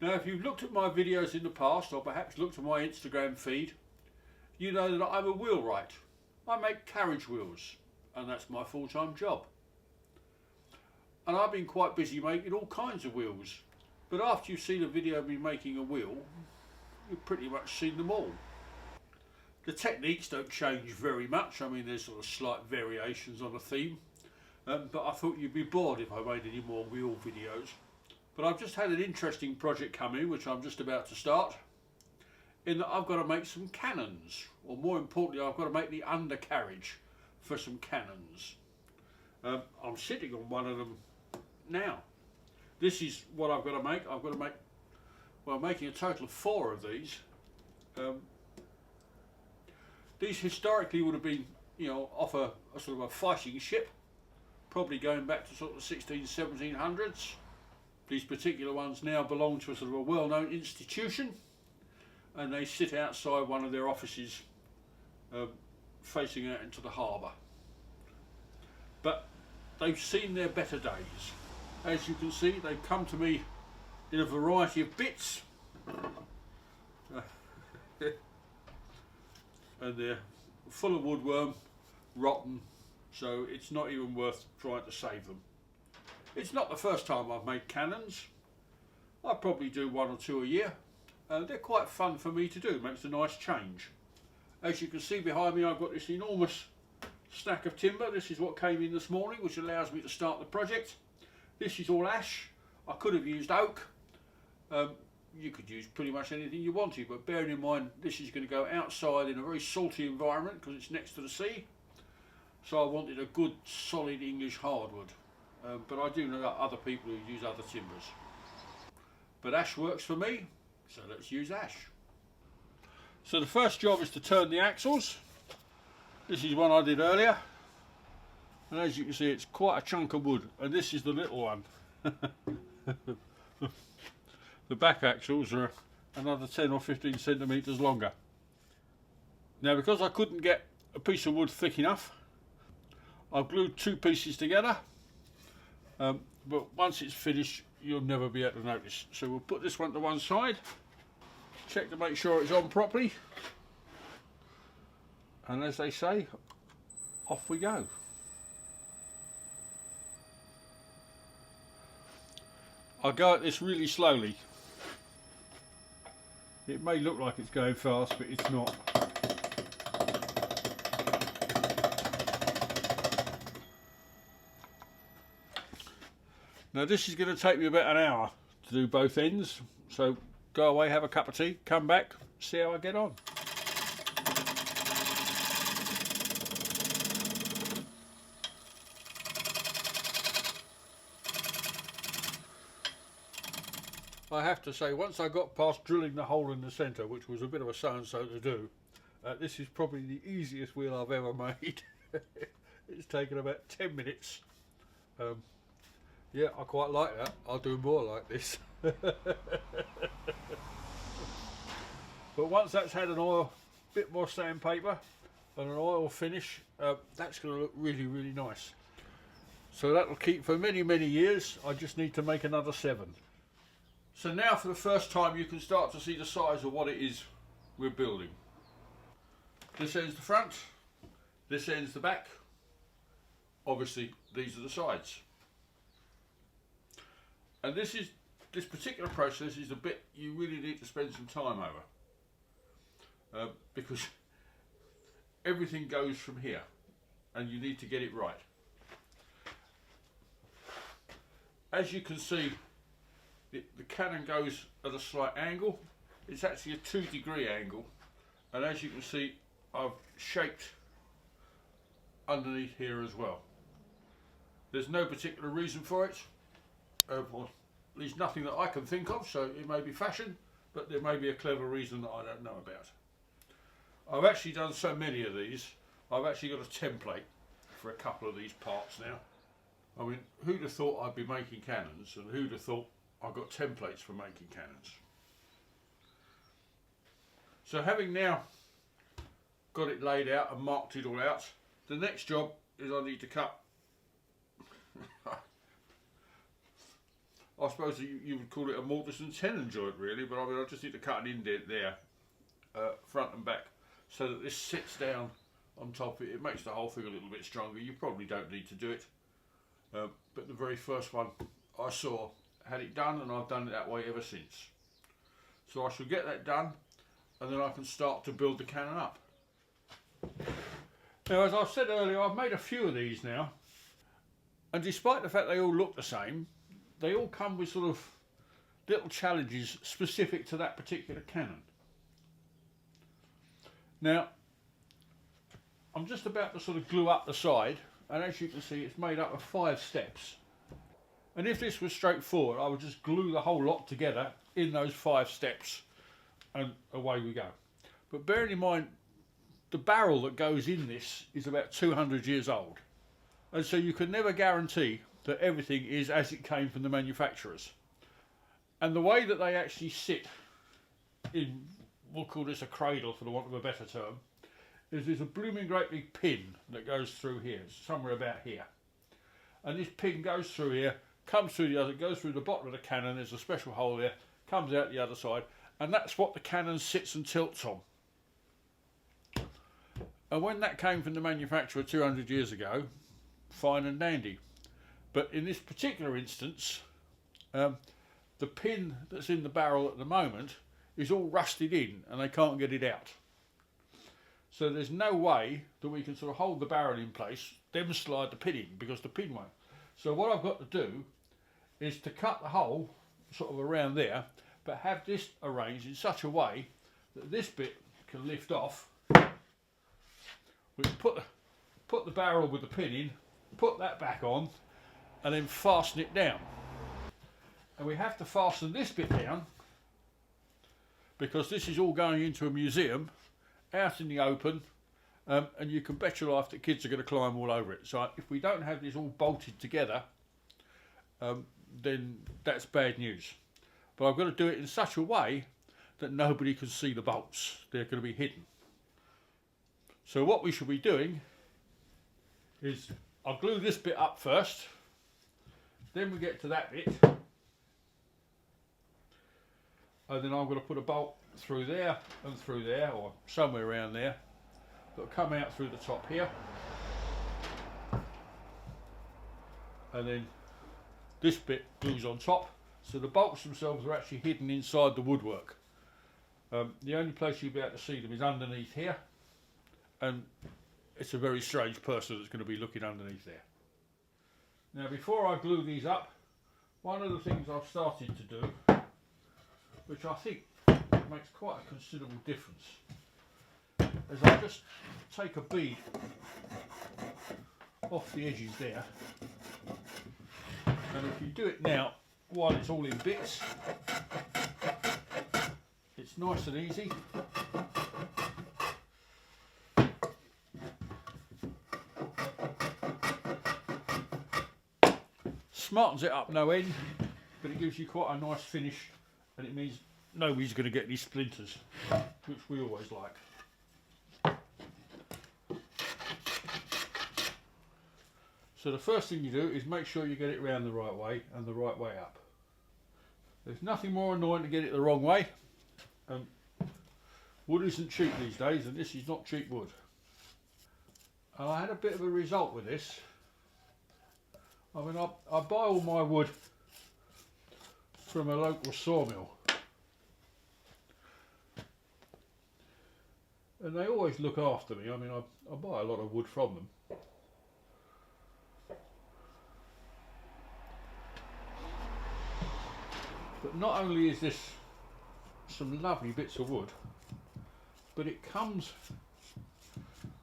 Now if you've looked at my videos in the past, or perhaps looked at my Instagram feed, you know that I'm a wheelwright. I make carriage wheels, and that's my full-time job. And I've been quite busy making all kinds of wheels, but after you've seen a video of me making a wheel, you've pretty much seen them all. The techniques don't change very much. I mean, there's sort of slight variations on the theme, but I thought you'd be bored if I made any more wheel videos. But I've just had an interesting project come in, which I'm just about to start, in that I've got to make some cannons, or more importantly, I've got to make the undercarriage for some cannons. I'm sitting on one of them now. This is what I've got to make. I've got to make, well, I'm making a total of 4 of these. These historically would have been, you know, off a sort of a fighting ship, probably going back to sort of the 1700s. These particular ones now belong to a sort of a well-known institution, and they sit outside one of their offices facing out into the harbour. But they've seen their better days. As you can see, they've come to me in a variety of bits. And they're full of woodworm, rotten, so it's not even worth trying to save them. It's not the first time I've made cannons. I probably do 1 or 2 a year. They're quite fun for me to do, makes a nice change. As you can see behind me, I've got this enormous stack of timber. This is what came in this morning, which allows me to start the project. This is all ash. I could have used oak. You could use pretty much anything you wanted, but bearing in mind this is going to go outside in a very salty environment because it's next to the sea. So I wanted a good solid English hardwood. But I do know other people who use other timbers. But ash works for me, so let's use ash. So the first job is to turn the axles. This is one I did earlier. And as you can see, it's quite a chunk of wood. And this is the little one. The back axles are another 10 or 15 centimetres longer. Now because I couldn't get a piece of wood thick enough, I've glued 2 pieces together. But once it's finished, you'll never be able to notice. So we'll put this one to one side, check to make sure it's on properly, and as they say, off we go. I go at this really slowly. It may look like it's going fast, but it's not. Now this is going to take me about an hour to do both ends, so go away, have a cup of tea, come back, see how I get on. I have to say, once I got past drilling the hole in the centre, which was a bit of a so-and-so to do, this is probably the easiest wheel I've ever made. It's taken about 10 minutes. Yeah, I quite like that. I'll do more like this. But once that's had an oil, bit more sandpaper and an oil finish, that's going to look really, really nice. So that'll keep for many, many years. I just need to make another 7. So now for the first time you can start to see the size of what it is we're building. This ends the front, this ends the back. Obviously these are the sides. And this particular process is the bit you really need to spend some time over, because everything goes from here and you need to get it right. As you can see, the cannon goes at a slight angle. It's actually a 2-degree angle, and as you can see, I've shaped underneath here as well. There's no particular reason for it. Or at least nothing that I can think of, so it may be fashion, but there may be a clever reason that I don't know about. I've actually done so many of these, I've actually got a template for a couple of these parts now. I mean, who'd have thought I'd be making cannons, and who'd have thought I've got templates for making cannons. So having now got it laid out and marked it all out, the next job is I need to cut I suppose you would call it a mortise and tenon joint really, but I mean I just need to cut an indent there, front and back, so that this sits down on top of it. It makes the whole thing a little bit stronger. You probably don't need to do it, but the very first one I saw had it done, and I've done it that way ever since. So I shall get that done, and then I can start to build the cannon up. Now, as I said earlier, I've made a few of these now, and despite the fact they all look the same, they all come with sort of little challenges specific to that particular cannon. Now, I'm just about to sort of glue up the side, and as you can see it's made up of 5 steps. And if this was straightforward, I would just glue the whole lot together in those 5 steps and away we go. But bearing in mind, the barrel that goes in this is about 200 years old. And so you can never guarantee that everything is as it came from the manufacturers. And the way that they actually sit in, we'll call this a cradle for the want of a better term, is there's a blooming great big pin that goes through here, somewhere about here. And this pin goes through here, comes through the other, goes through the bottom of the cannon, there's a special hole there, comes out the other side, and that's what the cannon sits and tilts on. And when that came from the manufacturer 200 years ago, fine and dandy. But in this particular instance, the pin that's in the barrel at the moment is all rusted in and they can't get it out. So there's no way that we can sort of hold the barrel in place, then slide the pin in, because the pin won't. So what I've got to do is to cut the hole sort of around there, but have this arranged in such a way that this bit can lift off. We can put the barrel with the pin in, put that back on, and then fasten it down. And we have to fasten this bit down because this is all going into a museum out in the open, and you can bet your life that kids are going to climb all over it. So if we don't have this all bolted together, then that's bad news. But I've got to do it in such a way that nobody can see the bolts. They're going to be hidden. So what we should be doing is I'll glue this bit up first, then we get to that bit, and then I'm going to put a bolt through there and through there, or somewhere around there, that'll come out through the top here, and then this bit glues on top, so the bolts themselves are actually hidden inside the woodwork. The only place you'll be able to see them is underneath here, and it's a very strange person that's going to be looking underneath there. Now before I glue these up, one of the things I've started to do, which I think makes quite a considerable difference, is I just take a bead off the edges there, and if you do it now while it's all in bits, it's nice and easy. Smartens it up no end, but it gives you quite a nice finish, and it means nobody's going to get any splinters, which we always like. So the first thing you do is make sure you get it round the right way and the right way up. There's nothing more annoying to get it the wrong way. Wood isn't cheap these days, and this is not cheap wood. And I had a bit of a result with this. I mean, I buy all my wood from a local sawmill, and they always look after me. I mean, I buy a lot of wood from them. But not only is this some lovely bits of wood, but it comes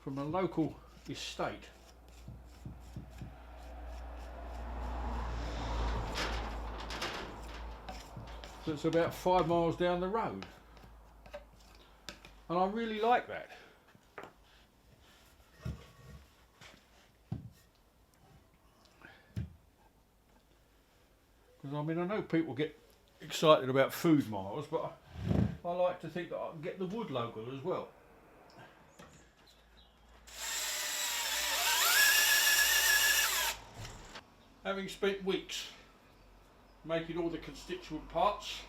from a local estate. So it's about 5 miles down the road, and I really like that. Because I mean, I know people get excited about food miles, but I like to think that I can get the wood local as well. Having spent weeks making all the constituent parts.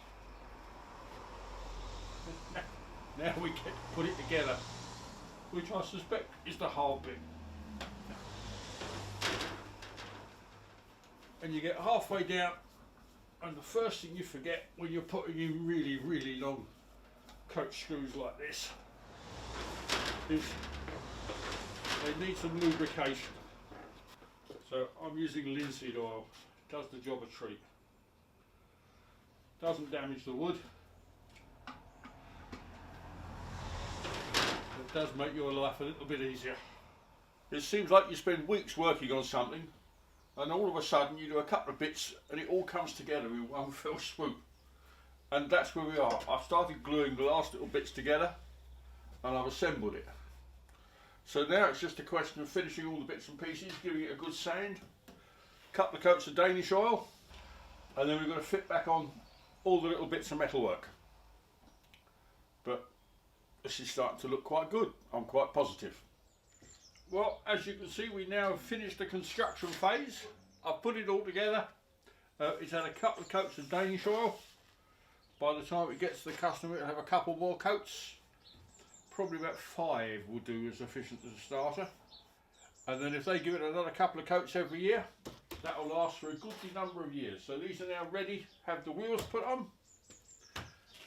Now we get to put it together, which I suspect is the hard bit. And you get halfway down, and the first thing you forget when you're putting in really, really long coach screws like this is they need some lubrication. So I'm using linseed oil. Does the job a treat. Doesn't damage the wood. It does make your life a little bit easier. It seems like you spend weeks working on something, and all of a sudden you do a couple of bits and it all comes together in one fell swoop. And that's where we are. I've started gluing the last little bits together and I've assembled it. So now it's just a question of finishing all the bits and pieces, giving it a good sand, a couple of coats of Danish oil, and then we're going to fit back on all the little bits of metalwork. But this is starting to look quite good. I'm quite positive. Well, as you can see, we now have finished the construction phase. I've put it all together. It's had a couple of coats of Danish oil. By the time it gets to the customer, it'll have a couple more coats. Probably about 5 will do as efficient as a starter. And then if they give it another couple of coats every year, that will last for a goodly number of years. So these are now ready, have the wheels put on,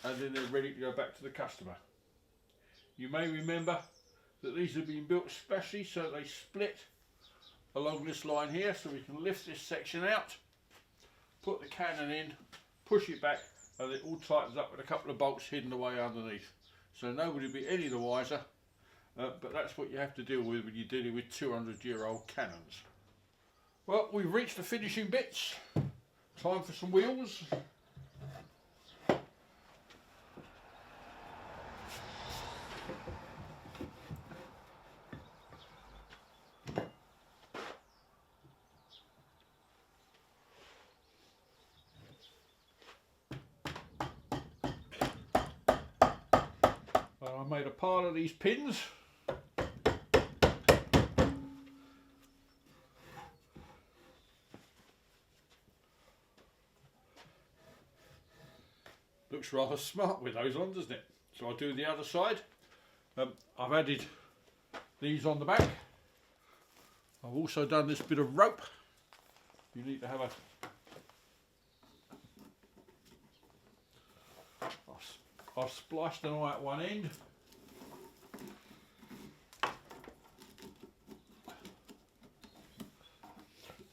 and then they're ready to go back to the customer. You may remember that these have been built specially so they split along this line here, so we can lift this section out, put the cannon in, push it back, and it all tightens up with a couple of bolts hidden away underneath. So nobody will be any the wiser, but that's what you have to deal with when you're dealing with 200-year-old cannons. Well, we've reached the finishing bits. Time for some wheels. I made a pile of these pins. Looks rather smart with those on, doesn't it? So I'll do the other side. I've added these on the back. I've also done this bit of rope. You need to have a... I've spliced an eye at one end.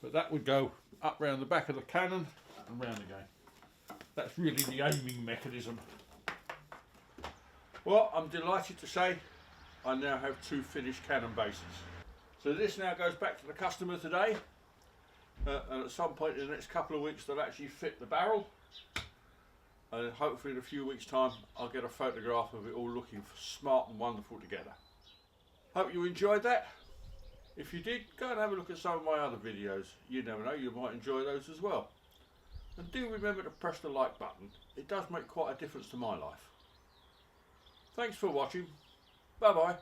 But that would go up round the back of the cannon and round again. That's really the aiming mechanism. Well, I'm delighted to say I now have 2 finished cannon bases. So this now goes back to the customer today, and at some point in the next couple of weeks they'll actually fit the barrel, and hopefully in a few weeks' time I'll get a photograph of it all looking smart and wonderful together. Hope you enjoyed that. If you did, go and have a look at some of my other videos. You never know, you might enjoy those as well. And do remember to press the like button. It does make quite a difference to my life. Thanks for watching. Bye bye.